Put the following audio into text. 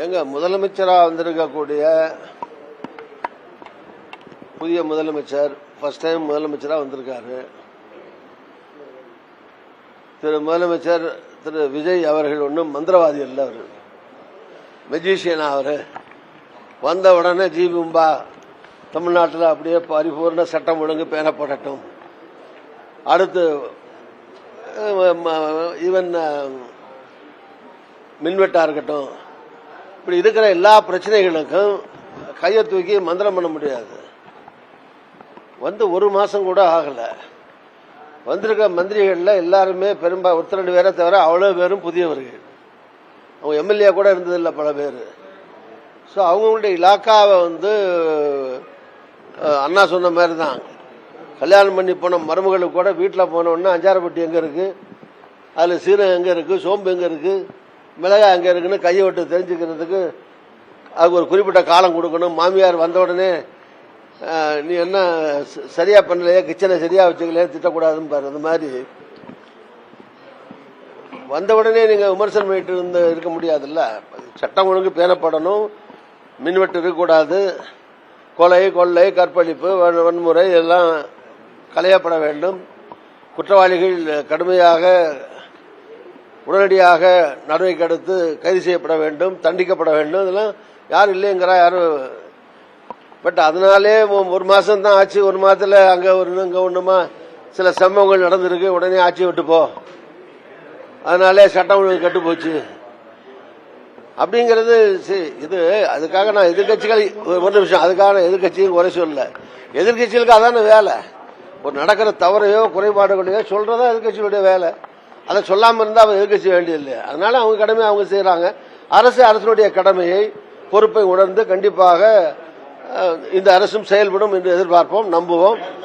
எங்க முதலமைச்சராக வந்திருக்கக்கூடிய புதிய முதலமைச்சர் ஃபர்ஸ்ட் டைம் முதலமைச்சராக வந்திருக்காரு. முதலமைச்சர் திரு விஜய் அவர்கள் ஒன்றும் மந்திரவாதி அல்ல, அவர் மெஜிஷியனா. அவர் வந்த உடனே ஜிபும்பா தமிழ்நாட்டில் அப்படியே பரிபூர்ண சட்டம் ஒழுங்கு பேணப்படட்டும், அடுத்து ஈவன் மின்வெட்டா இருக்கட்டும், இப்படி இருக்கிற எல்லா பிரச்சனைகளுக்கும் கையை தூக்கி மந்திரம் பண்ண முடியாது. வந்து ஒரு மாசம் கூட ஆகல. வந்திருக்க மந்திரிகள்ல எல்லாருமே ஒருத்தர் 2 பேரை தவிர அவ்வளவு பேரும் புதியவர்கள். அவங்க எம்எல்ஏ கூட இருந்ததில்லை பல பேர். ஸோ அவங்களுடைய இலாக்காவை அண்ணா சொன்ன மாதிரி தான், கல்யாணம் பண்ணி போன மருமகளுக்கு கூட வீட்டில் போனோன்னா அஞ்சாரப்பட்டி எங்கே இருக்கு, அதில் சீரகம் எங்கே இருக்கு, சோம்பு எங்கே இருக்கு, மிளகாய் எங்கே இருக்குன்னு கையை விட்டு தெரிஞ்சுக்கிறதுக்கு அதுக்கு ஒரு குறிப்பிட்ட காலம் கொடுக்கணும். மாமியார் வந்த உடனே நீ என்ன சரியா பண்ணலையே, கிச்சனை சரியா வச்சுக்கலையே திட்டக்கூடாதுன்னு பாரு. அந்த மாதிரி வந்த உடனே நீங்க விமர்சனம் பண்ணிட்டு இருக்க முடியாதுல்ல. சட்டம் ஒழுங்கு பேணப்படணும், மின்வெட்டு இருக்கக்கூடாது, கொலை கொள்ளை கற்பழிப்பு வன்முறை எல்லாம் களையப்பட வேண்டும், குற்றவாளிகள் கடுமையாக உடனடியாக நடவடிக்கை எடுத்து கைது செய்யப்பட வேண்டும், தண்டிக்கப்பட வேண்டும். இதெல்லாம் யாரும் இல்லைங்கிறா யாரும். பட் அதனாலே ஒரு மாசம் தான் ஆச்சு, ஒரு மாதத்துல அங்க இங்க ஒண்ணுமா சில சம்பவங்கள் நடந்திருக்கு, உடனே ஆட்சி விட்டு போ, அதனாலே சட்டம் ஒழுங்கு கட்டு போச்சு அப்படிங்கிறது. இது அதுக்காக நான் எதிர்கட்சிகள் ஒரு நிமிஷம், அதுக்காக எதிர்கட்சியும் குறை சொல்லல. எதிர்கட்சிகளுக்கு அதான வேலை, ஒரு நடக்கிற தவறையோ குறைபாடுகளையோ சொல்றதா எதிர்கட்சிகளுடைய வேலை. அதை சொல்லாம இருந்தா அவங்க எதிர்கட்சி வேண்டியதில்லை. அதனால அவங்க கடமையை அவங்க செய்யறாங்க. அரசுடைய கடமையை பொறுப்பை உணர்ந்து கண்டிப்பாக இந்த அரசும் செயல்படும் என்று எதிர்பார்ப்போம், நம்புவோம்.